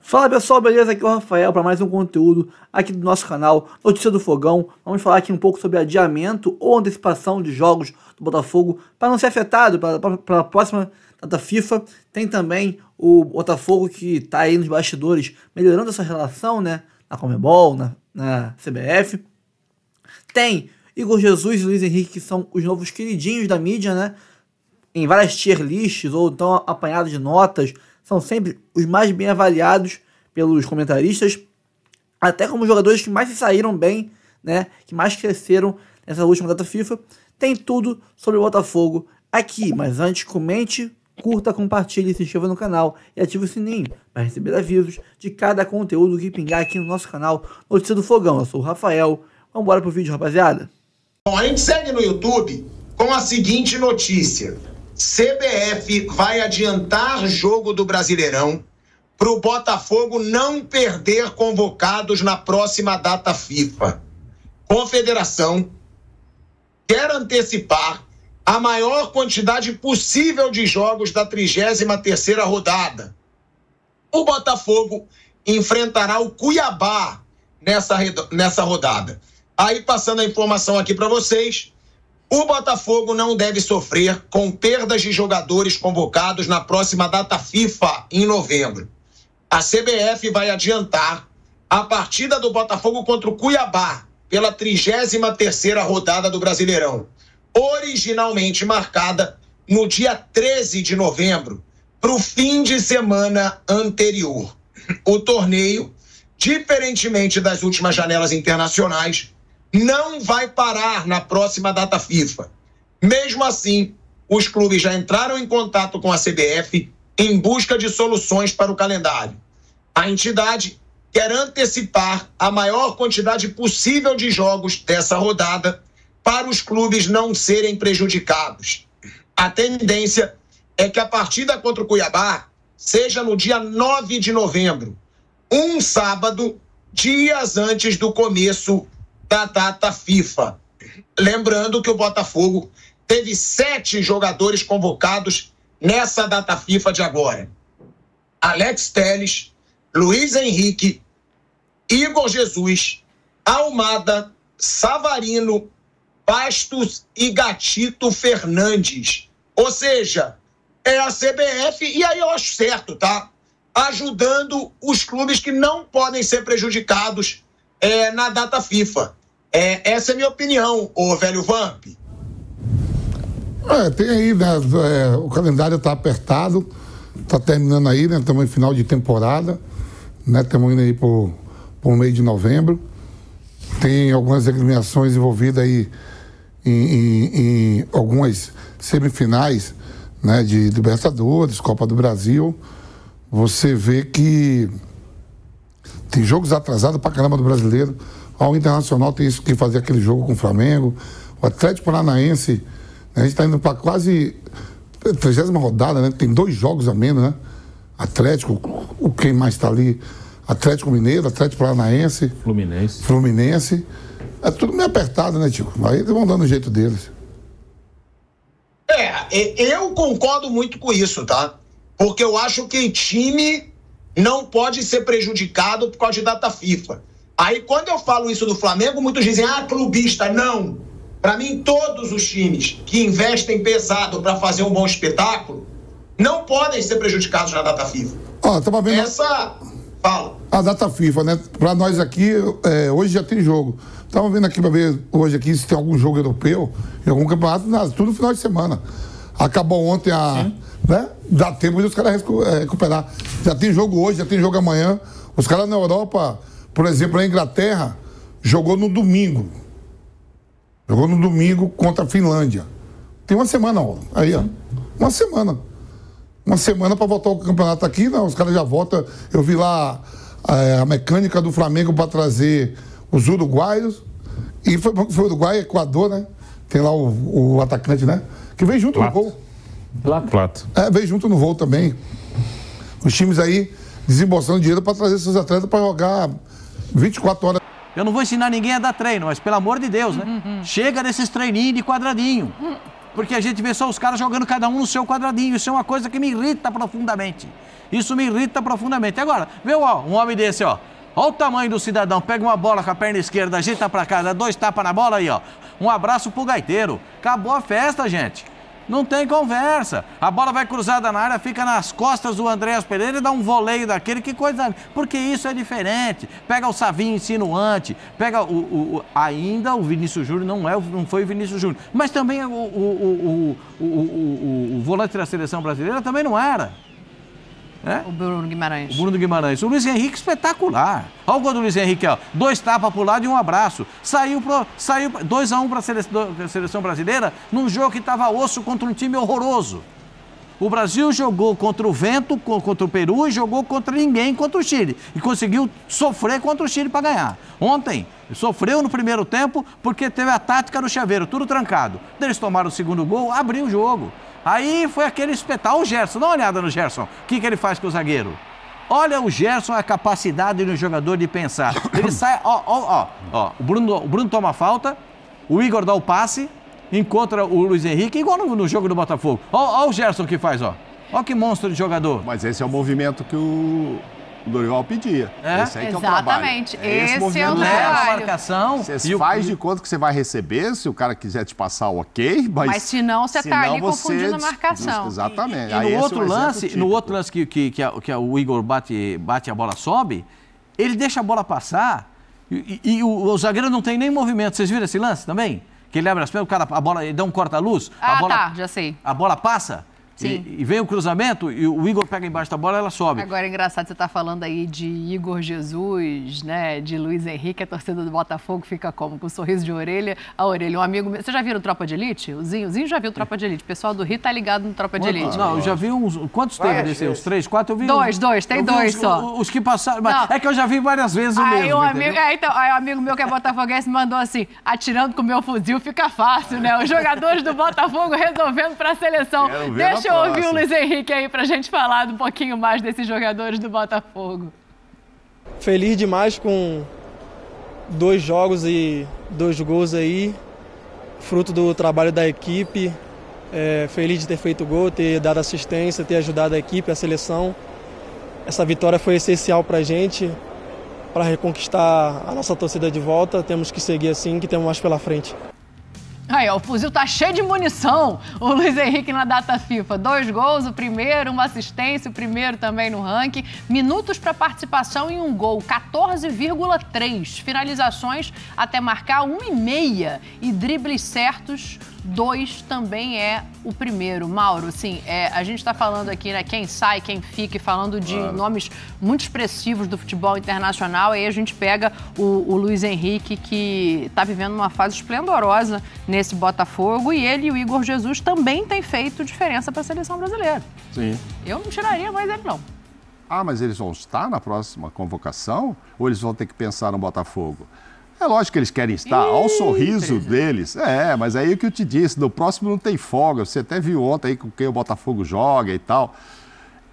Fala pessoal, beleza? Aqui é o Rafael para mais um conteúdo aqui do nosso canal Notícia do Fogão. Vamos falar aqui um pouco sobre adiamento ou antecipação de jogos do Botafogo para não ser afetado para a próxima data FIFA. Tem também o Botafogo que está aí nos bastidores melhorando essa relação, né? Na Conmebol, na CBF. Tem Igor Jesus e Luiz Henrique, que são os novos queridinhos da mídia, né? Em várias tier lists ou então apanhados de notas. São sempre os mais bem avaliados pelos comentaristas, até como jogadores que mais se saíram bem, né, que mais cresceram nessa última data FIFA. Tem tudo sobre o Botafogo aqui, mas antes comente, curta, compartilhe, se inscreva no canal e ative o sininho para receber avisos de cada conteúdo que pingar aqui no nosso canal Notícia do Fogão. Eu sou o Rafael, vamos embora pro vídeo, rapaziada. Bom, a gente segue no YouTube com a seguinte notícia: CBF vai adiantar jogo do Brasileirão para o Botafogo não perder convocados na próxima data FIFA. Confederação quer antecipar a maior quantidade possível de jogos da 33ª rodada. O Botafogo enfrentará o Cuiabá nessa rodada. Aí, passando a informação aqui para vocês, o Botafogo não deve sofrer com perdas de jogadores convocados na próxima data FIFA em novembro. A CBF vai adiantar a partida do Botafogo contra o Cuiabá pela 33ª rodada do Brasileirão, originalmente marcada no dia 13 de novembro, para o fim de semana anterior. O torneio, diferentemente das últimas janelas internacionais, não vai parar na próxima data FIFA. Mesmo assim, os clubes já entraram em contato com a CBF em busca de soluções para o calendário. A entidade quer antecipar a maior quantidade possível de jogos dessa rodada para os clubes não serem prejudicados. A tendência é que a partida contra o Cuiabá seja no dia 9 de novembro, um sábado, dias antes do começo da data FIFA. Lembrando que o Botafogo teve 7 jogadores convocados nessa data FIFA de agora: Alex Telles, Luiz Henrique, Igor Jesus, Almada, Savarino, Bastos e Gatito Fernandes. Ou seja, é a CBF, e aí eu acho certo, tá? Ajudando os clubes que não podem ser prejudicados na data FIFA. Essa é a minha opinião, ô velho Vamp. Tem aí, né? O calendário tá apertado, tá terminando aí, né? Estamos em final de temporada, né? Estamos indo aí por meio de novembro. Tem algumas eliminações envolvidas aí em algumas semifinais, né? De Libertadores, Copa do Brasil. Você vê que tem jogos atrasados pra caramba do brasileiro. O Internacional tem isso que fazer aquele jogo com o Flamengo. O Atlético Paranaense, né, a gente está indo para quase a 30ª rodada, né? Tem 2 jogos a menos, né? Atlético, quem mais está ali? Atlético Mineiro, Atlético Paranaense. Fluminense. É tudo meio apertado, né, Tico? Aí eles vão dando o jeito deles. Eu concordo muito com isso, tá? Porque eu acho que time não pode ser prejudicado por causa de data FIFA. Aí, quando eu falo isso do Flamengo, muitos dizem, clubista. Não. Para mim, todos os times que investem pesado para fazer um bom espetáculo não podem ser prejudicados na data FIFA. Tava vendo... Fala. A data FIFA, né? Para nós aqui, hoje já tem jogo. Tava vendo aqui para ver hoje aqui se tem algum jogo europeu, em algum campeonato, nada, tudo no final de semana. Acabou ontem né? Dá tempo de os caras recuperar. Já tem jogo hoje, já tem jogo amanhã. Os caras na Europa... Por exemplo, a Inglaterra jogou no domingo. Jogou no domingo contra a Finlândia. Tem uma semana, ó. Aí, ó. Uma semana. Uma semana para voltar o campeonato aqui, não. Os caras já voltam. Eu vi lá a mecânica do Flamengo para trazer os uruguaios. E foi Uruguai, Equador, né? Tem lá o atacante, né? Que veio junto no voo. Plato. Veio junto no voo também. Os times aí desembolsando dinheiro para trazer seus atletas para jogar 24 horas. Eu não vou ensinar ninguém a dar treino, mas pelo amor de Deus, né? Chega desses treininhos de quadradinho. Porque a gente vê só os caras jogando cada um no seu quadradinho. Isso é uma coisa que me irrita profundamente. Isso me irrita profundamente. Agora, vê, ó, um homem desse, ó. Olha o tamanho do cidadão. Pega uma bola com a perna esquerda, ajeita pra cá, dá 2 tapas na bola aí, ó. Um abraço pro gaiteiro. Acabou a festa, gente. Não tem conversa. A bola vai cruzada na área, fica nas costas do Andréas Pereira e dá um voleio daquele, que coisa... Porque isso é diferente. Pega o Savinho insinuante, pega ainda o Vinícius Júnior, não foi o Vinícius Júnior, mas também o volante da seleção brasileira também não era. É? O Bruno Guimarães. O Bruno Guimarães. O Luiz Henrique, espetacular. Olha o gol do Luiz Henrique, ó. 2 tapas pro lado e um abraço. Saiu 2-1 para a seleção brasileira num jogo que estava osso contra um time horroroso. O Brasil jogou contra o vento, contra o Peru, e jogou contra ninguém, contra o Chile. E conseguiu sofrer contra o Chile para ganhar. Ontem, sofreu no primeiro tempo porque teve a tática do chaveiro, tudo trancado. Eles tomaram o segundo gol, abriu o jogo. Aí foi aquele espetáculo. O Gerson, dá uma olhada no Gerson. O que ele faz com o zagueiro? Olha o Gerson, a capacidade do jogador de pensar. Ele sai, ó. O Bruno toma falta, o Igor dá o passe, encontra o Luiz Henrique, igual no jogo do Botafogo. Ó o Gerson que faz, ó. Ó que monstro de jogador. Mas esse é o movimento que o Dorival pedia. Esse aí que é o trabalho. Exatamente. Esse é o Leva a trabalho. marcação. Você faz de conta que você vai receber, se o cara quiser te passar, ok. Mas se não, você tá ali confundindo a marcação. Exatamente. E no outro lance que o Igor bate a bola, sobe, ele deixa a bola passar e o zagueiro não tem nem movimento. Vocês viram esse lance também? Que ele abre as pernas, a bola, ele dá um corta-luz. Já sei. A bola passa. Sim. E vem o cruzamento e o Igor pega embaixo da bola e ela sobe. Agora é engraçado, você tá falando aí de Igor Jesus, né, de Luiz Henrique, a torcida do Botafogo fica como? Com um sorriso de orelha a orelha. Um amigo meu, você já viu o Tropa de Elite? O Zinho já viu o Tropa de Elite. O pessoal do Rio tá ligado no Tropa de Elite. Não, eu já vi uns... Quantos teve desse? Uns 3, 4? Eu vi Dois, tem 2 só. Os que passaram... Mas é que eu já vi várias vezes o mesmo, aí um amigo meu que é botafoguense mandou assim, atirando com o meu fuzil fica fácil, né? Os jogadores do Botafogo resolvendo pra seleção. Deixa eu ouvir o Luiz Henrique aí pra gente falar um pouquinho mais desses jogadores do Botafogo. Feliz demais com 2 jogos e 2 gols aí, fruto do trabalho da equipe. Feliz de ter feito gol, ter dado assistência, ter ajudado a equipe, a seleção. Essa vitória foi essencial pra gente, para reconquistar a nossa torcida de volta. Temos que seguir assim, que temos mais pela frente. Aí, ó, o fuzil tá cheio de munição. O Luiz Henrique na data FIFA. 2 gols, o primeiro, uma assistência, o primeiro também no ranking. Minutos para participação em 1 gol, 14,3. Finalizações até marcar 1,5. E dribles certos, 2 também é o primeiro. Mauro, assim, a gente tá falando aqui, né, quem sai, quem fica, e falando de nomes muito expressivos do futebol internacional. Aí a gente pega o Luiz Henrique, que tá vivendo uma fase esplendorosa nesse Botafogo, e ele e o Igor Jesus também têm feito diferença para a seleção brasileira. Sim. Eu não tiraria mais ele, não. Mas eles vão estar na próxima convocação? Ou eles vão ter que pensar no Botafogo? É lógico que eles querem estar, olha o sorriso deles. Mas aí o que eu te disse, no próximo não tem folga. Você até viu ontem aí com quem o Botafogo joga e tal.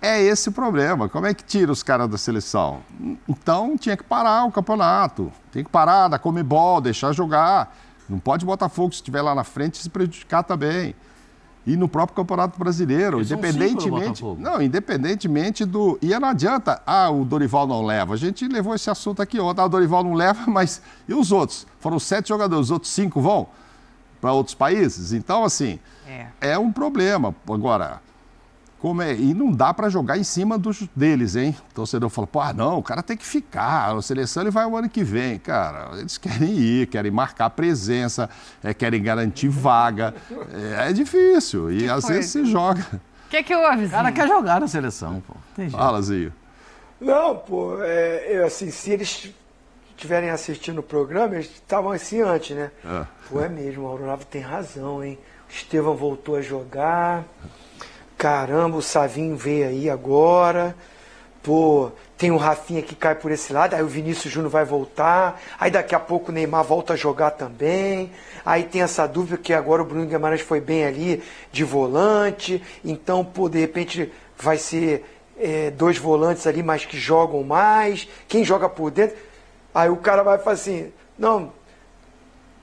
É esse o problema. Como é que tira os caras da seleção? Então tinha que parar o campeonato. Tem que parar da Comebol, deixar jogar. Não pode Botafogo, se estiver lá na frente, se prejudicar também. E no próprio Campeonato Brasileiro, independentemente do... E não adianta, o Dorival não leva. A gente levou esse assunto aqui ontem, o Dorival não leva, mas e os outros? Foram 7 jogadores, os outros 5 vão para outros países? Então, assim, é um problema. Agora, e não dá para jogar em cima deles, hein? O torcedor fala, não, o cara tem que ficar, a seleção ele vai o ano que vem. Cara, eles querem ir, querem marcar presença, querem garantir vaga. É difícil e às vezes se joga. O que houve, Zinho? O cara quer jogar na seleção, pô. Fala, Zinho. Não, pô, assim, se eles estiverem assistindo o programa, eles estavam assim antes, né? Pô, é mesmo, o Auronavo tem razão, hein? O Estevão voltou a jogar... Caramba, o Savinho veio aí agora. Pô, tem o Rafinha que cai por esse lado. Aí o Vinícius Júnior vai voltar. Aí daqui a pouco o Neymar volta a jogar também. Aí tem essa dúvida que agora o Bruno Guimarães foi bem ali de volante. Então, pô, de repente vai ser 2 volantes ali, mas que jogam mais. Quem joga por dentro? Aí o cara vai falar assim, não,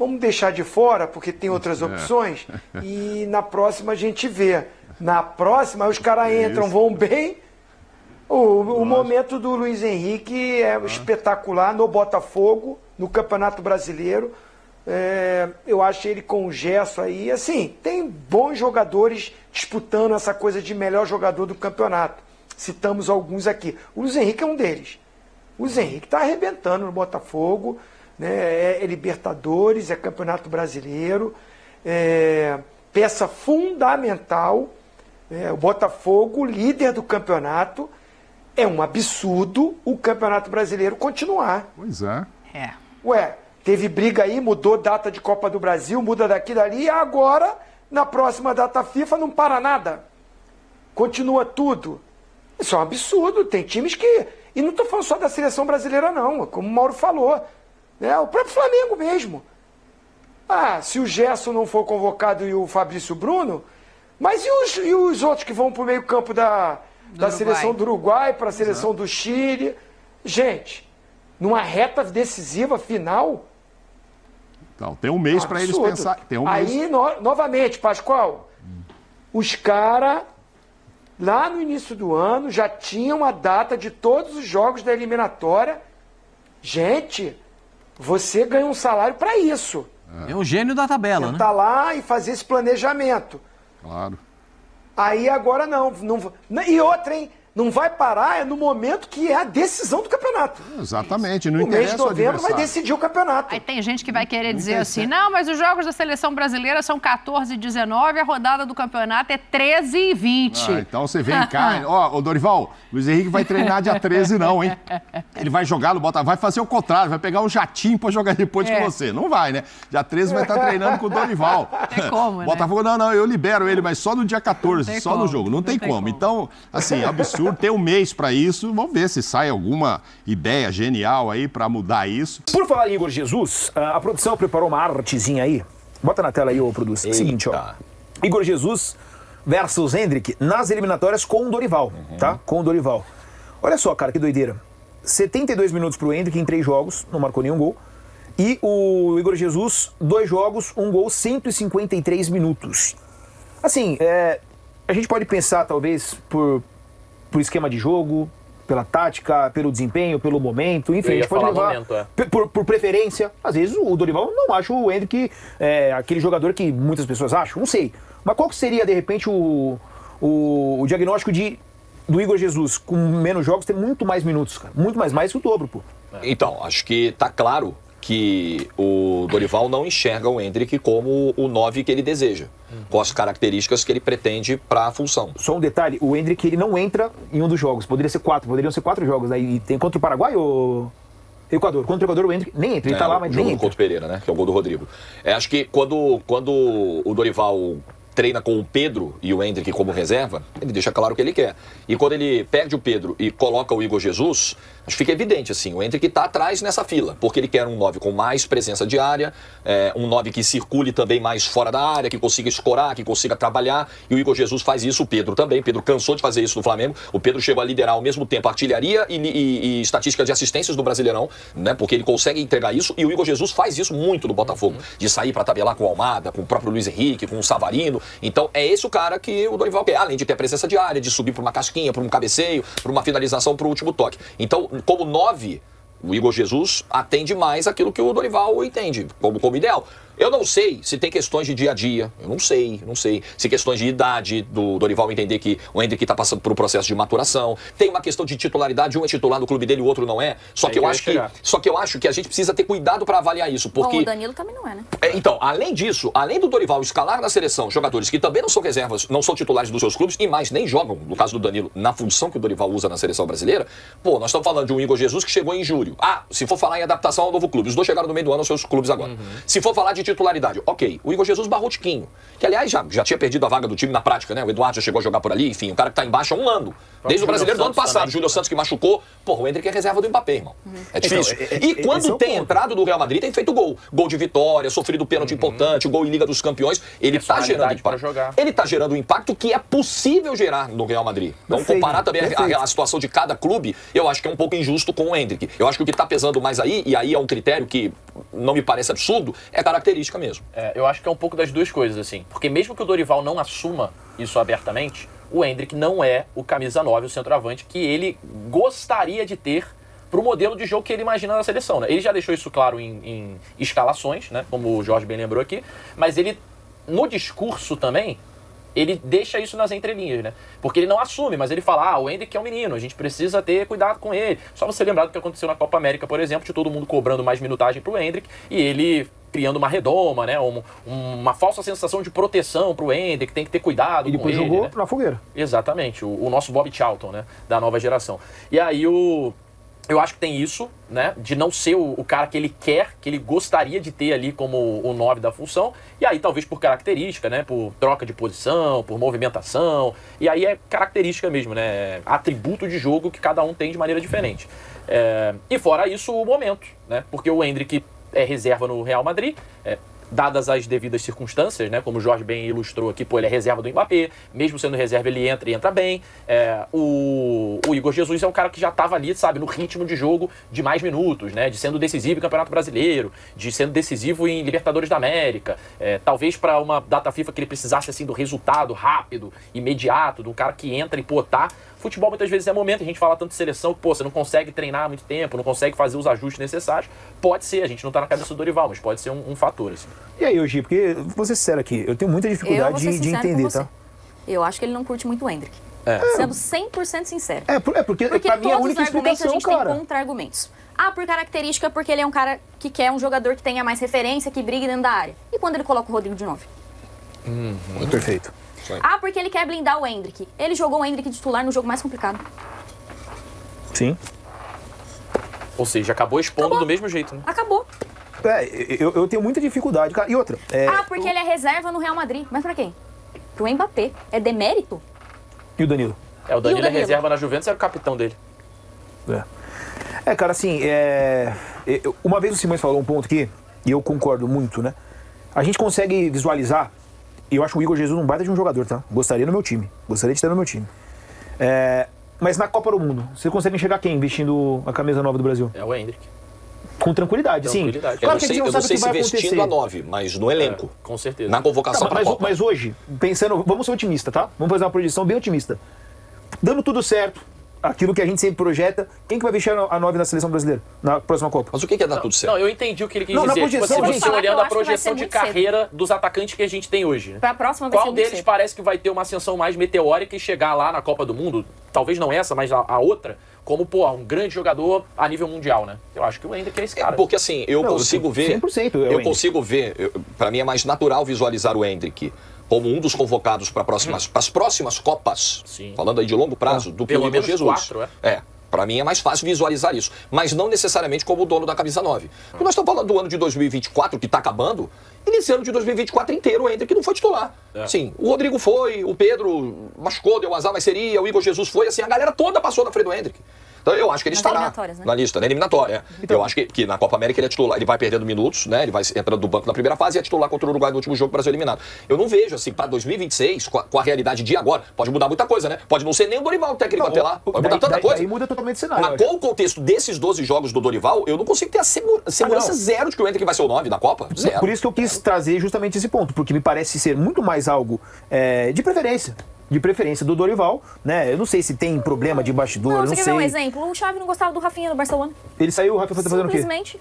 vamos deixar de fora, porque tem outras opções, e na próxima a gente vê. Na próxima, os caras entram, vão bem. O momento do Luiz Henrique é espetacular no Botafogo, no Campeonato Brasileiro. Eu acho ele com o Gerson aí, assim, tem bons jogadores disputando essa coisa de melhor jogador do campeonato. Citamos alguns aqui. O Luiz Henrique é um deles. O Luiz Henrique está arrebentando no Botafogo, né? É Libertadores, é Campeonato Brasileiro, peça fundamental. O Botafogo, líder do campeonato. É um absurdo o Campeonato Brasileiro continuar. Pois é. Ué, teve briga aí, mudou data de Copa do Brasil, muda daqui e dali, e agora, na próxima data FIFA, não para nada. Continua tudo. Isso é um absurdo. Tem times que... E não estou falando só da seleção brasileira, não. Como o Mauro falou. O próprio Flamengo mesmo. Se o Gerson não for convocado e o Fabrício Bruno... Mas e os outros que vão para o meio campo da seleção do Uruguai, para a seleção do Chile? Gente, numa reta decisiva final... Então, tem um mês para eles pensar. Aí, novamente, Pascoal, os caras, lá no início do ano, já tinham a data de todos os jogos da eliminatória. Gente, você ganha um salário para isso. É o gênio da tabela, né? Sentar lá e fazer esse planejamento. Claro. Aí agora não. E outra, hein? Não vai parar no momento que é a decisão do campeonato. Exatamente, não interessa. O mês de novembro vai decidir o campeonato. Aí tem gente que vai querer dizer assim, não, mas os jogos da seleção brasileira são 14 e 19, a rodada do campeonato é 13 e 20. Então você vem cá, ô Dorival, Luiz Henrique vai treinar dia 13 não, hein? Ele vai jogar no Botafogo, vai fazer o contrário, vai pegar um jatinho pra jogar depois com você. Não vai, né? Dia 13 vai estar treinando com o Dorival. Tem como, Botafogo, né? não, eu libero ele, mas só no dia 14, só no jogo. Não tem como. Então, assim, absurdo. Tem um mês pra isso. Vamos ver se sai alguma ideia genial aí pra mudar isso. Por falar em Igor Jesus, a produção preparou uma artezinha aí. Bota na tela aí, ô produção. É o seguinte, ó. Igor Jesus versus Endrick nas eliminatórias com o Dorival, tá? Com o Dorival. Olha só, cara, que doideira. 72 minutos pro Endrick em 3 jogos, não marcou nenhum gol. E o Igor Jesus, 2 jogos, 1 gol, 153 minutos. Assim, a gente pode pensar, talvez, por esquema de jogo, pela tática, pelo desempenho, pelo momento, enfim, a gente pode levar por preferência. Às vezes o Dorival não acha o Endrick aquele jogador que muitas pessoas acham, não sei. Mas qual que seria, de repente, o diagnóstico do Igor Jesus com menos jogos ter muito mais minutos, cara? Muito mais que o dobro, pô. Então, acho que tá claro que o Dorival não enxerga o Endrick como o 9 que ele deseja, com as características que ele pretende para a função. Só um detalhe, o Endrick ele não entra em um dos jogos, poderiam ser 4 jogos, aí tem contra o Paraguai ou Equador? Contra o Equador o Endrick nem entra, ele tá lá, mas nem entra. Contra o Pereira, né, que é o gol do Rodrigo. Acho que quando o Dorival treina com o Pedro e o Endrick como reserva, ele deixa claro o que ele quer. E quando ele perde o Pedro e coloca o Igor Jesus, acho que fica evidente, assim, o Endrick está atrás nessa fila, porque ele quer um 9 com mais presença de área, um 9 que circule também mais fora da área, que consiga escorar, que consiga trabalhar, e o Igor Jesus faz isso, o Pedro também. Pedro cansou de fazer isso no Flamengo, o Pedro chegou a liderar ao mesmo tempo a artilharia e estatística de assistências do Brasileirão, né, porque ele consegue entregar isso, e o Igor Jesus faz isso muito no Botafogo, de sair para tabelar com o Almada, com o próprio Luiz Henrique, com o Savarino. Então é esse o cara que o Dorival quer, além de ter presença de área, de subir para uma casquinha, para um cabeceio, para uma finalização, para o último toque. Então, como 9, o Igor Jesus atende mais aquilo que o Dorival entende como ideal. Eu não sei se tem questões de dia a dia, eu não sei. Se questões de idade, do Dorival entender que o Endrick está passando por um processo de maturação. Tem uma questão de titularidade, um é titular no clube dele, o outro não é. Só que eu acho que a gente precisa ter cuidado para avaliar isso, porque... Bom, o Danilo também não é, né? Então, além disso, além do Dorival escalar na seleção jogadores que também não são reservas, não são titulares dos seus clubes e mais nem jogam, no caso do Danilo, na função que o Dorival usa na seleção brasileira, pô, nós estamos falando de um Igor Jesus que chegou em julho. Se for falar em adaptação ao novo clube, os dois chegaram no meio do ano aos seus clubes agora. Se for falar de titularidade, ok, o Igor Jesus barrou o Tiquinho, que aliás já tinha perdido a vaga do time na prática, né? O Eduardo já chegou a jogar por ali, enfim, o cara que tá embaixo há um ano. Desde o Brasileiro do ano passado, o Júlio Santos que machucou, o Endrick é reserva do Mbappé, irmão. É difícil. E quando tem entrado do Real Madrid, tem feito gol. Gol de vitória, sofrido pênalti importante, gol em Liga dos Campeões, ele tá gerando impacto. Ele tá gerando um impacto que é possível gerar no Real Madrid. Então, comparar também a situação de cada clube, eu acho que é um pouco injusto com o Endrick. Eu acho que o que tá pesando mais aí, e aí é um critério que não me parece absurdo, é característica característica mesmo. Eu acho que é um pouco das duas coisas, assim. Porque mesmo que o Dorival não assuma isso abertamente, o Endrick não é o camisa 9, o centroavante, que ele gostaria de ter pro modelo de jogo que ele imagina na seleção, né? Ele já deixou isso claro em escalações, né? Como o Jorge bem lembrou aqui, mas ele, no discurso também, ele deixa isso nas entrelinhas, né? Porque ele não assume, mas ele fala, o Endrick é um menino, a gente precisa ter cuidado com ele. Só você lembrar do que aconteceu na Copa América, por exemplo, de todo mundo cobrando mais minutagem pro Endrick e ele criando uma redoma, né? Uma falsa sensação de proteção pro Endrick, tem que ter cuidado com ele. E depois jogou na fogueira. Exatamente, o nosso Bob Charlton, né? Da nova geração. E aí eu acho que tem isso, né, de não ser o cara que ele quer, que ele gostaria de ter ali como o 9 da função, e aí talvez por característica, né, por troca de posição, por movimentação, e aí é característica mesmo, né, atributo de jogo que cada um tem de maneira diferente. E fora isso, o momento, né, porque o Endrick é reserva no Real Madrid, dadas as devidas circunstâncias, né? Como o Jorge bem ilustrou aqui, ele é reserva do Mbappé, mesmo sendo reserva ele entra e entra bem. O Igor Jesus é um cara que já estava ali, sabe, no ritmo de jogo de mais minutos, né? De sendo decisivo em Campeonato Brasileiro, de sendo decisivo em Libertadores da América. Talvez para uma data FIFA que ele precisasse assim do resultado rápido, imediato, de um cara que entra e Futebol muitas vezes é momento, a gente fala tanto de seleção que, você não consegue treinar há muito tempo, não consegue fazer os ajustes necessários. Pode ser, a gente não tá na cabeça do Dorival, mas pode ser um fator, assim. E aí, Gi, porque, vou ser sincero aqui, eu tenho muita dificuldade de entender, tá? Eu acho que ele não curte muito o Endrick. Sendo 100% sincero. Porque pra mim é a única explicação, a gente tem contra-argumentos. Por característica, porque ele é um cara que quer um jogador que tenha mais referência, que brigue dentro da área. E quando ele coloca o Rodrigo de 9? Perfeito. Porque ele quer blindar o Endrick. Ele jogou o Endrick titular no jogo mais complicado. Sim. Ou seja, acabou expondo do mesmo jeito, né? Acabou. Eu tenho muita dificuldade, cara. E outra... porque ele é reserva no Real Madrid. Mas pra quem? Pro Mbappé. É demérito? E o Danilo? O Danilo é reserva na Juventus, era o capitão dele. Cara, assim, uma vez o Simões falou um ponto aqui, e eu concordo muito, né? A gente consegue visualizar. E eu acho o Igor Jesus um baita de um jogador, tá? Gostaria no meu time. Gostaria de ter no meu time. Mas na Copa do Mundo, você consegue enxergar quem vestindo a camisa 9 do Brasil? É o Endrick. Com tranquilidade, sim. Claro que a gente não sabe o que vai acontecer. Vestindo a 9, mas no elenco. Com certeza. Na convocação para a Copa. Mas hoje, pensando... Vamos ser otimistas, tá? Vamos fazer uma projeção bem otimista. Dando tudo certo, aquilo que a gente sempre projeta, quem que vai vestir a 9 na seleção brasileira, na próxima Copa? Mas o que é dar tudo certo? Não, eu entendi o que ele quis dizer. Projeção, você olhando a projeção de carreira dos atacantes que a gente tem hoje. Pra próxima Qual deles parece que vai ter uma ascensão mais meteórica e chegar lá na Copa do Mundo, talvez não essa, mas a outra, como, um grande jogador a nível mundial, né? Eu acho que o Endrick é esse cara. Porque assim, eu consigo ver... 100% eu consigo ver, pra mim é mais natural visualizar o Endrick como um dos convocados para as próximas Copas, falando aí de longo prazo, do que o Igor Jesus. 4, para mim é mais fácil visualizar isso, mas não necessariamente como o dono da camisa 9. Porque nós estamos falando do ano de 2024, que está acabando, e nesse ano de 2024 inteiro o Endrick não foi titular. Sim, o Rodrigo foi, o Pedro machucou, deu azar, mas seria, o Igor Jesus foi, assim, a galera toda passou na frente do Endrick. Então eu acho que ele estará na lista, na eliminatória. Então, eu acho que na Copa América ele é titular, ele vai perdendo minutos, né? Ele vai entrando do banco na primeira fase e é titular contra o Uruguai no último jogo para ser eliminado. Eu não vejo, assim, para 2026, com a realidade de agora, pode mudar muita coisa, né? Pode não ser nem o Dorival o técnico até lá, pode mudar tanta coisa. Aí muda totalmente o cenário. Mas com o contexto desses 12 jogos do Dorival, eu não consigo ter a segurança zero de que o Endrick vai ser o 9 da Copa. Zero. Por isso que eu quis trazer justamente esse ponto, porque me parece ser muito mais algo de preferência. De preferência do Dorival, né? Eu não sei se tem problema de bastidor, não sei. Você quer ver um exemplo? O Xavi não gostava do Rafinha no Barcelona. Ele saiu, o Rafinha foi fazendo o quê? Simplesmente.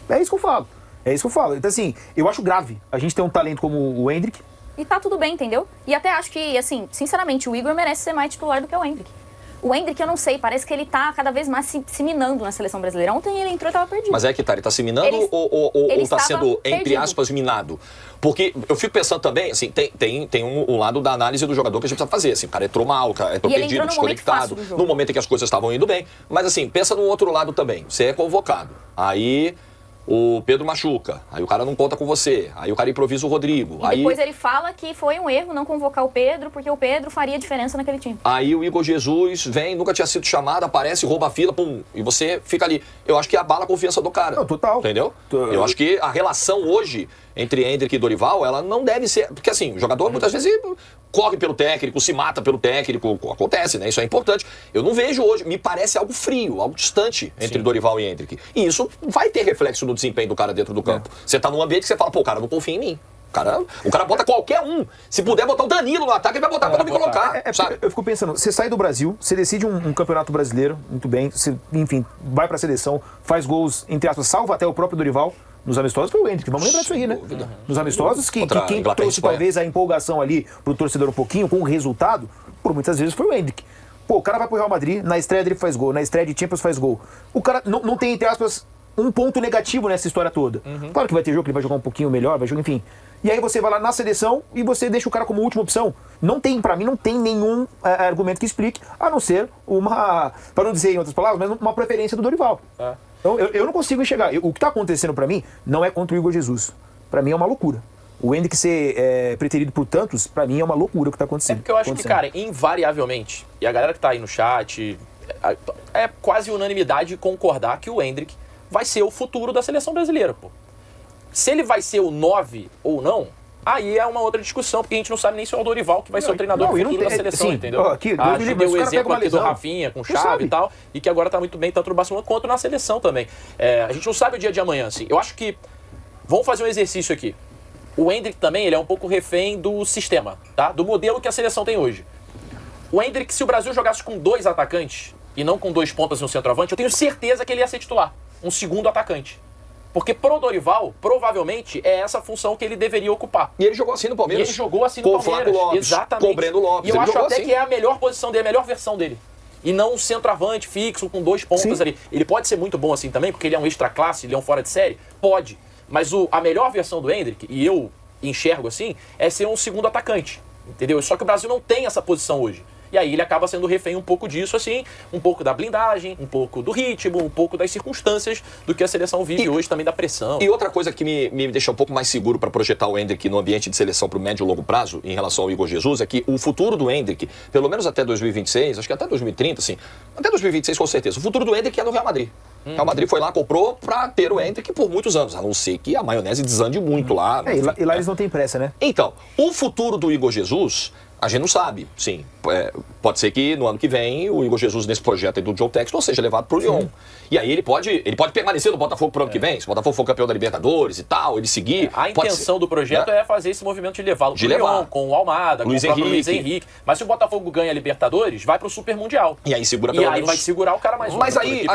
É isso que eu falo. Então, assim, eu acho grave a gente ter um talento como o Endrick. E tá tudo bem, entendeu? E até acho que, assim, sinceramente, o Igor merece ser mais titular do que o Endrick. O Endrick, eu não sei, parece que ele tá cada vez mais se minando na seleção brasileira. Ontem ele entrou e tava perdido. Mas é que tá, ele tá se minando ou tá sendo, entre aspas, minado? Porque eu fico pensando também, assim, tem um lado da análise do jogador que a gente precisa fazer, assim, o cara entrou mal, entrou perdido, desconectado, no momento em que as coisas estavam indo bem. Mas assim, pensa no outro lado também, você é convocado, aí o Pedro machuca, aí o cara não conta com você, aí o cara improvisa o Rodrigo. E depois ele fala que foi um erro não convocar o Pedro, porque o Pedro faria diferença naquele time. Aí o Igor Jesus vem, nunca tinha sido chamado, aparece, rouba a fila, pum, e você fica ali. Eu acho que abala a confiança do cara. Não, total. Entendeu? Eu acho que a relação hoje entre Endrick e Dorival, ela não deve ser... Porque assim, o jogador muitas vezes corre pelo técnico, se mata pelo técnico, acontece, né? Isso é importante. Eu não vejo hoje, me parece algo frio, algo distante entre Dorival e Endrick. E isso vai ter reflexo no desempenho do cara dentro do campo. Você tá num ambiente que você fala, pô, o cara não confia em mim. O cara bota qualquer um. Se puder botar o Danilo no ataque, ele vai botar pra não me colocar. Eu fico pensando, você sai do Brasil, você decide um campeonato brasileiro, muito bem, você, enfim, vai pra seleção, faz gols, entre aspas, salva até o próprio Dorival. Nos amistosos foi o Endrick, vamos lembrar disso aí, né? Nos amistosos, quem trouxe talvez a empolgação ali pro torcedor um pouquinho, com o resultado, por muitas vezes foi o Endrick. Pô, o cara vai pro Real Madrid, na estreia dele faz gol, na estreia de Champions faz gol. O cara não tem, entre aspas, um ponto negativo nessa história toda. Claro que vai ter jogo que ele vai jogar um pouquinho melhor, vai jogar, enfim. E aí você vai lá na seleção e você deixa o cara como última opção. Não tem, pra mim, não tem nenhum argumento que explique, a não ser uma, para não dizer em outras palavras, mas uma preferência do Dorival. Então eu não consigo enxergar. O que tá acontecendo pra mim não é contra o Igor Jesus. Pra mim é uma loucura. O Endrick ser preterido por tantos, pra mim é uma loucura o que tá acontecendo. É porque eu acho que, cara, invariavelmente, e a galera que tá aí no chat, é quase unanimidade concordar que o Endrick vai ser o futuro da seleção brasileira, pô. Se ele vai ser o 9 ou não, aí é uma outra discussão, porque a gente não sabe nem se é o Dorival que vai ser o treinador futuro da seleção, entendeu? A gente deu o exemplo aqui do Rafinha com Xavi e tal, e que agora tá muito bem tanto no Barcelona quanto na seleção também. A gente não sabe o dia de amanhã, assim. Eu acho que, vamos fazer um exercício aqui. O Endrick também, ele é um pouco refém do sistema, tá? Do modelo que a seleção tem hoje. O Endrick, se o Brasil jogasse com 2 atacantes, e não com 2 pontas e um centroavante, eu tenho certeza que ele ia ser titular. Um segundo atacante. Porque pro Dorival, provavelmente, é essa função que ele deveria ocupar. E ele jogou assim no Palmeiras. E ele jogou assim no Palmeiras. Lopes, exatamente. Com o Breno Lopes. E eu acho até assim. que é a melhor posição dele, a melhor versão dele. E não um centroavante fixo com 2 pontas ali. Ele pode ser muito bom assim também, porque ele é um extra classe, ele é um fora de série? Pode. Mas a melhor versão do Endrick, e eu enxergo assim, é ser um segundo atacante. Entendeu? Só que o Brasil não tem essa posição hoje. E aí ele acaba sendo refém um pouco disso, assim, um pouco da blindagem, um pouco do ritmo, um pouco das circunstâncias do que a seleção vive hoje, também da pressão. E outra coisa que me deixa um pouco mais seguro para projetar o Endrick no ambiente de seleção para o médio e longo prazo, em relação ao Igor Jesus, é que o futuro do Endrick, pelo menos até 2026, acho que até 2030, assim, até 2026 com certeza, o futuro do Endrick é no Real Madrid. O Real Madrid foi lá, comprou para ter o Endrick por muitos anos, a não ser que a maionese desande muito lá. E lá eles não têm pressa, né? Então, o futuro do Igor Jesus, a gente não sabe, sim. Pode ser que no ano que vem o Igor Jesus, nesse projeto aí do John Textor, seja levado pro Lyon. E aí ele pode permanecer no Botafogo pro ano que vem, se o Botafogo for campeão da Libertadores e tal, ele seguir. A intenção do projeto é fazer esse movimento de levá-lo pro Lyon, com o Almada, com o próprio Luiz Henrique. Mas se o Botafogo ganha a Libertadores, vai pro Super Mundial. E aí segura pelo menos. E aí vai segurar o cara mais um. Mas aí,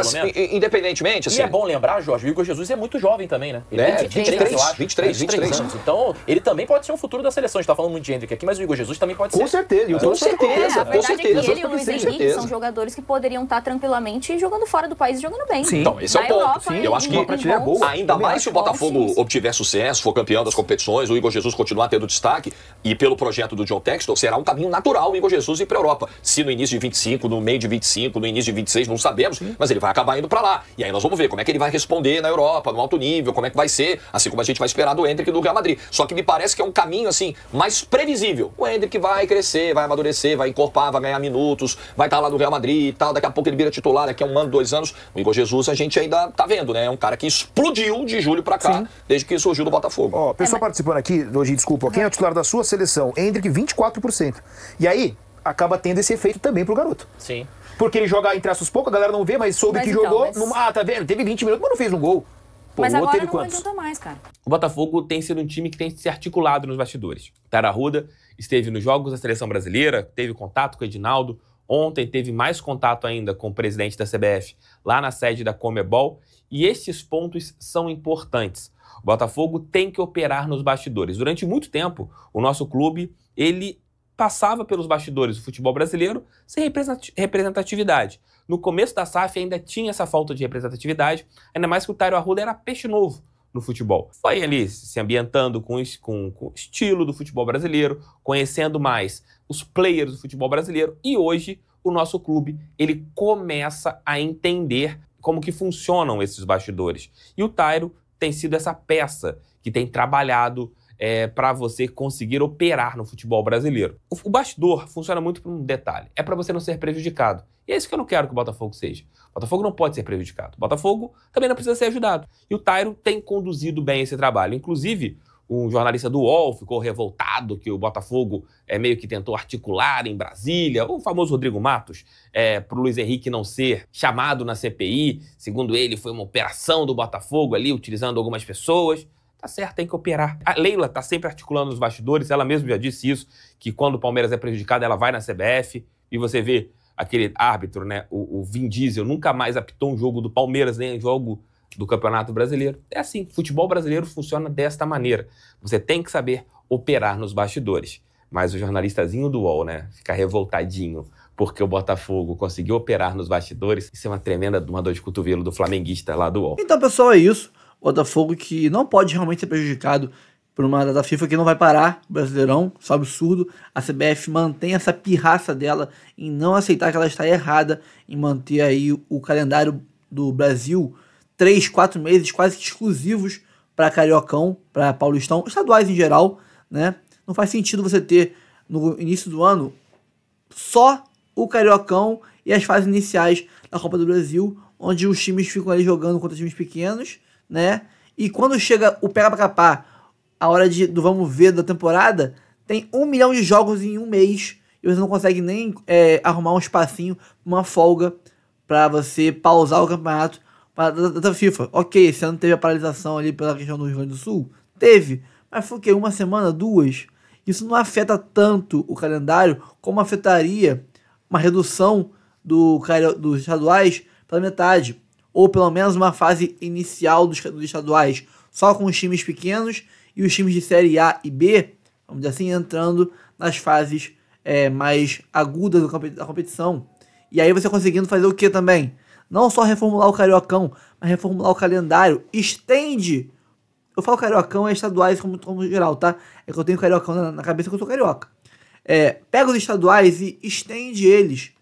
independentemente, assim... E é bom lembrar, Jorge, o Igor Jesus é muito jovem também, né? Ele tem 23 anos. Então, ele também pode ser um futuro da seleção. A gente tá falando muito de Endrick aqui, mas o Igor Jesus também pode ser. Com certeza. Com certeza. A verdade é que ele e o Luiz Henrique são jogadores que poderiam estar tranquilamente jogando fora do país e jogando bem. Sim. Então, esse é o ponto. Eu acho que ainda mais se o Botafogo obtiver sucesso, for campeão das competições, o Igor Jesus continuar tendo destaque, e pelo projeto do John Textor, será um caminho natural o Igor Jesus ir para a Europa. Se no início de 25, no meio de 25, no início de 26, não sabemos, mas ele vai acabar indo para lá. E aí nós vamos ver como é que ele vai responder na Europa, no alto nível, como é que vai ser, assim como a gente vai esperar do Endrick e do Real Madrid. Só que me parece que é um caminho, assim, mais previsível. O Endrick vai crescer, vai amadurecer, vai encorpar, vai ganhar minutos, vai estar lá no Real Madrid e tal, daqui a pouco ele vira titular, daqui a 1 ano, 2 anos. O Igor Jesus a gente ainda tá vendo, né? É um cara que explodiu de julho pra cá, desde que surgiu do Botafogo. Ó, pessoal participando aqui, hoje, desculpa, quem é o titular da sua seleção? Endrick, 24%. E aí, acaba tendo esse efeito também pro garoto. Sim. Porque ele joga entre aspas pouco, a galera não vê, mas soube que jogou. Tá vendo? Teve 20 minutos, mas não fez um gol. Pô, mas agora teve não quantos? adianta mais, cara. O Botafogo tem sido um time que tem se articulado nos bastidores. Tara Arruda esteve nos jogos da Seleção Brasileira, teve contato com o Edinaldo. Ontem teve mais contato ainda com o presidente da CBF lá na sede da Conmebol. E estes pontos são importantes. O Botafogo tem que operar nos bastidores. Durante muito tempo, o nosso clube, ele passava pelos bastidores do futebol brasileiro sem representatividade. No começo da SAF ainda tinha essa falta de representatividade, ainda mais que o Tairo Arruda era peixe novo no futebol. Foi ali se ambientando com o estilo do futebol brasileiro, conhecendo mais os players do futebol brasileiro, e hoje o nosso clube ele começa a entender como que funcionam esses bastidores. E o Tairo tem sido essa peça que tem trabalhado para você conseguir operar no futebol brasileiro. O bastidor funciona muito por um detalhe. É para você não ser prejudicado. E é isso que eu não quero que o Botafogo seja. O Botafogo não pode ser prejudicado. O Botafogo também não precisa ser ajudado. E o Tairo tem conduzido bem esse trabalho. Inclusive, um jornalista do UOL ficou revoltado que o Botafogo meio que tentou articular em Brasília, o famoso Rodrigo Matos, para o Luiz Henrique não ser chamado na CPI. Segundo ele, foi uma operação do Botafogo ali, utilizando algumas pessoas. Tá certo, tem que operar. A Leila tá sempre articulando nos bastidores, ela mesma já disse isso, que quando o Palmeiras é prejudicado, ela vai na CBF, e você vê aquele árbitro, né, o Vin Diesel, nunca mais apitou um jogo do Palmeiras, nem um jogo do Campeonato Brasileiro. É assim, futebol brasileiro funciona desta maneira. Você tem que saber operar nos bastidores. Mas o jornalistazinho do UOL, né, fica revoltadinho porque o Botafogo conseguiu operar nos bastidores. Isso é uma tremenda dor de cotovelo do flamenguista lá do UOL. Então, pessoal, é isso. O Botafogo que não pode realmente ser prejudicado por uma data FIFA que não vai parar o Brasileirão. Isso é um absurdo. A CBF mantém essa pirraça dela em não aceitar que ela está errada, em manter aí o calendário do Brasil 3, 4 meses quase que exclusivos para Cariocão, para Paulistão, estaduais em geral, né? Não faz sentido você ter no início do ano só o Cariocão e as fases iniciais da Copa do Brasil, onde os times ficam ali jogando contra times pequenos, né? E quando chega o pega pra capar, a hora do vamos ver da temporada, tem 1 milhão de jogos em um mês e você não consegue nem arrumar um espacinho, uma folga para você pausar o campeonato para a data FIFA. Ok, esse ano teve a paralisação ali pela questão do Rio Grande do Sul? Teve. Mas foi o quê? 1 semana, 2? Isso não afeta tanto o calendário como afetaria uma redução dos estaduais pela metade. Ou pelo menos uma fase inicial dos estaduais só com os times pequenos e os times de Série A e B, vamos dizer assim, entrando nas fases mais agudas da competição. E aí você conseguindo fazer o que também? Não só reformular o Cariocão, mas reformular o calendário. Estende. Eu falo Cariocão estaduais como geral, tá? É que eu tenho Cariocão na cabeça que eu sou carioca. Pega os estaduais e estende eles.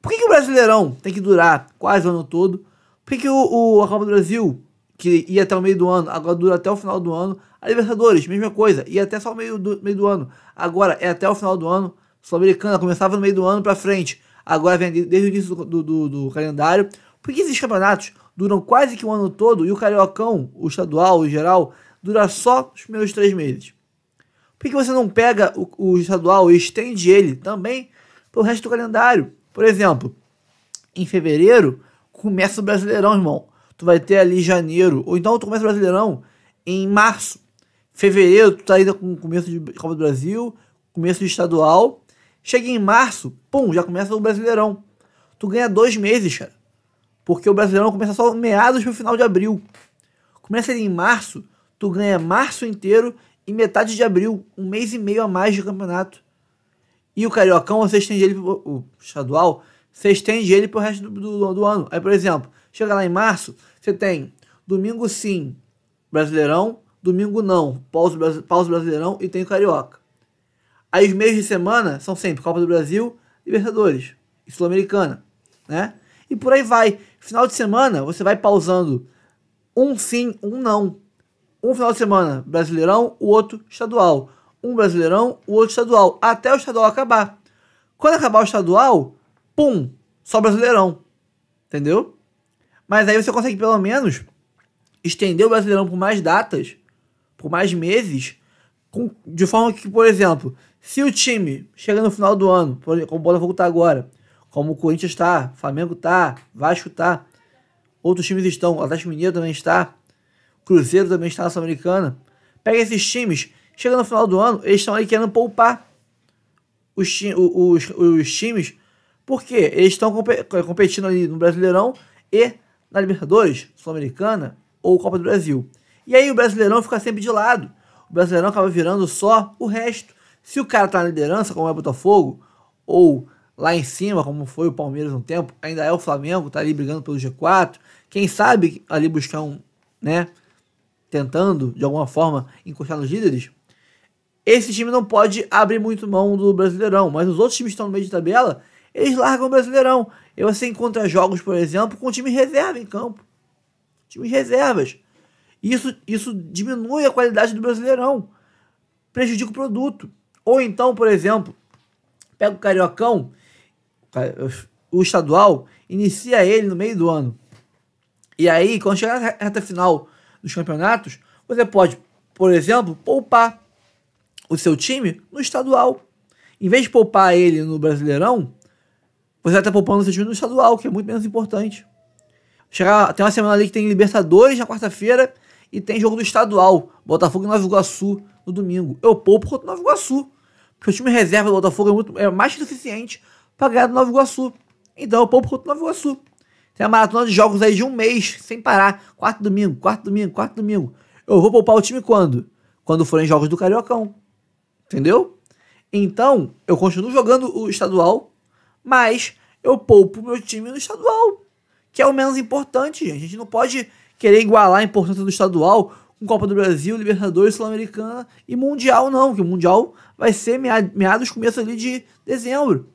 Por que o Brasileirão tem que durar quase o ano todo? Por que a Copa do Brasil, que ia até o meio do ano, agora dura até o final do ano? A Libertadores, mesma coisa, ia até só o meio do ano. Agora é até o final do ano. Sul-Americana começava no meio do ano pra frente. Agora vem desde o início do calendário. Por que esses campeonatos duram quase que o ano todo e o Cariocão, o estadual, o geral, dura só os primeiros 3 meses? Por que você não pega o estadual e estende ele também pro resto do calendário? Por exemplo, em fevereiro começa o Brasileirão, irmão. Tu vai ter ali janeiro, ou então tu começa o Brasileirão em março. Fevereiro tu tá ainda com o começo de Copa do Brasil, começo de estadual. Chega em março, pum, já começa o Brasileirão. Tu ganha 2 meses, cara. Porque o Brasileirão começa só meados pro final de abril. Começa ali em março, tu ganha março inteiro e metade de abril. 1 mês e meio a mais de campeonato. E o Cariocão, você estende ele o estadual, você estende ele pro resto do ano. Aí, por exemplo, chega lá em março, você tem domingo sim, Brasileirão, domingo não, pausa Brasileirão e tem o Carioca. Aí os meios de semana são sempre Copa do Brasil, Libertadores e Sul-Americana, né? E por aí vai. Final de semana, você vai pausando um sim, um não. Um final de semana, Brasileirão, o outro estadual. Um Brasileirão, o outro estadual. Até o estadual acabar. Quando acabar o estadual, pum, só Brasileirão. Entendeu? Mas aí você consegue pelo menos estender o Brasileirão por mais datas, por mais meses, de forma que, por exemplo, se o time chega no final do ano, como o Botafogo tá agora, como o Corinthians tá, Flamengo tá, Vasco tá, outros times estão, o Atlético Mineiro também está, Cruzeiro também está na Sul-Americana, pega esses times, chega no final do ano, eles estão aí querendo poupar os times, porque eles estão competindo ali no Brasileirão e na Libertadores, Sul-Americana ou Copa do Brasil. E aí o Brasileirão fica sempre de lado. O Brasileirão acaba virando só o resto. Se o cara tá na liderança, como é o Botafogo, ou lá em cima, como foi o Palmeiras um tempo, ainda é o Flamengo, tá ali brigando pelo G4, quem sabe ali buscar tentando, de alguma forma, encostar nos líderes, esse time não pode abrir muito mão do Brasileirão, mas os outros times que estão no meio de tabela, eles largam o Brasileirão. E você encontra jogos, por exemplo, com time reserva em campo. Times reservas. Isso diminui a qualidade do Brasileirão. Prejudica o produto. Ou então, por exemplo, pega o Cariocão, o estadual, inicia ele no meio do ano. E aí, quando chegar na reta final dos campeonatos, você pode por exemplo, poupar o seu time no estadual. Em vez de poupar ele no Brasileirão, você vai estar poupando o seu time no estadual, que é muito menos importante. Tem uma semana ali que tem Libertadores na quarta-feira e tem jogo do estadual, Botafogo e Nova Iguaçu no domingo. Eu poupo contra o Nova Iguaçu, porque o time reserva do Botafogo é mais que suficiente para ganhar do Nova Iguaçu. Então eu poupo contra o Nova Iguaçu. Tem a maratona de jogos aí de um mês, sem parar. Quarto domingo. Eu vou poupar o time quando? Quando forem jogos do Cariocão. Entendeu? Então, eu continuo jogando o estadual, mas eu poupo meu time no estadual, que é o menos importante, gente. A gente não pode querer igualar a importância do estadual com Copa do Brasil, Libertadores, Sul-Americana e Mundial, não. Que o Mundial vai ser meados, começo ali de dezembro.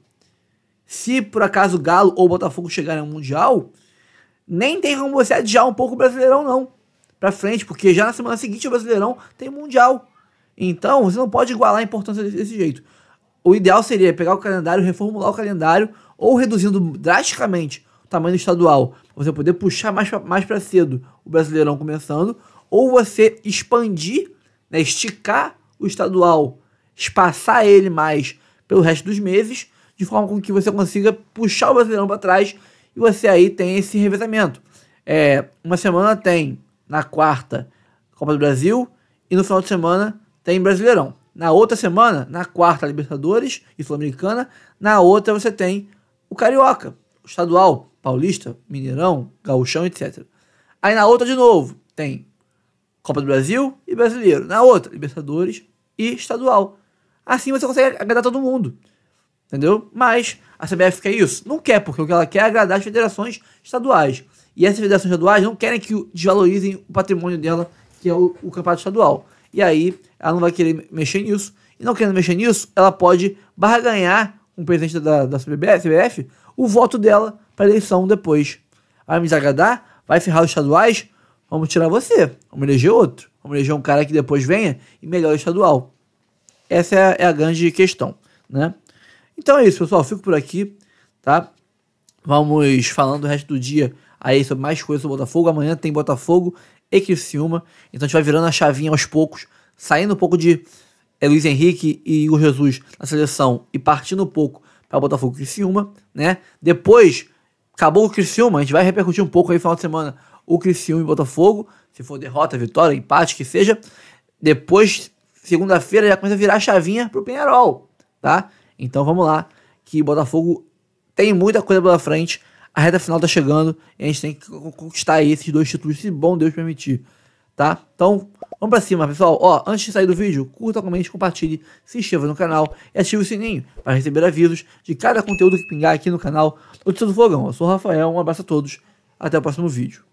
Se por acaso o Galo ou o Botafogo chegarem ao Mundial, nem tem como você adiar um pouco o Brasileirão, não. Pra frente, porque já na semana seguinte o Brasileirão tem Mundial. Então, você não pode igualar a importância desse jeito. O ideal seria pegar o calendário, reformular o calendário, ou reduzindo drasticamente o tamanho do estadual, pra você poder puxar mais para cedo o Brasileirão começando, ou você expandir, né, esticar o estadual, espaçar ele mais pelo resto dos meses, de forma com que você consiga puxar o Brasileirão para trás e você aí tem esse revezamento. Uma semana tem, na quarta, Copa do Brasil e no final de semana tem Brasileirão. Na outra semana, na quarta, Libertadores e Sul-Americana. Na outra você tem o Carioca, o estadual, Paulista, Mineirão, Gauchão, etc. Aí na outra de novo tem Copa do Brasil e Brasileiro. Na outra, Libertadores e estadual. Assim você consegue agradar todo mundo. Entendeu? Mas a CBF quer isso? Não quer, porque o que ela quer é agradar as federações estaduais. E essas federações estaduais não querem que desvalorizem o patrimônio dela, que é o campeonato estadual. E aí ela não vai querer mexer nisso. E não querendo mexer nisso, ela pode barganhar com o presidente da CBF o voto dela para a eleição depois. Vai me desagradar? Vai ferrar os estaduais? Vamos tirar você. Vamos eleger outro. Vamos eleger um cara que depois venha e melhore o estadual. Essa é a grande questão, né? Então é isso, pessoal. Fico por aqui, tá? Vamos falando o resto do dia aí sobre mais coisas sobre o Botafogo. Amanhã tem Botafogo e Criciúma. Então a gente vai virando a chavinha aos poucos, saindo um pouco de Luiz Henrique e Igor Jesus na seleção e partindo um pouco para Botafogo e Criciúma, né? Depois, acabou o Criciúma, a gente vai repercutir um pouco aí no final de semana o Criciúma e Botafogo, se for derrota, vitória, empate, que seja. Depois, segunda-feira, já começa a virar a chavinha pro Peñarol, tá? Então vamos lá, que Botafogo tem muita coisa pela frente, a reta final tá chegando e a gente tem que conquistar aí esses 2 títulos, se bom Deus permitir, tá? Então, vamos pra cima, pessoal. Ó, antes de sair do vídeo, curta, comente, compartilhe, se inscreva no canal e ative o sininho para receber avisos de cada conteúdo que pingar aqui no canal Notícias do Fogão. Eu sou o Rafael, um abraço a todos, até o próximo vídeo.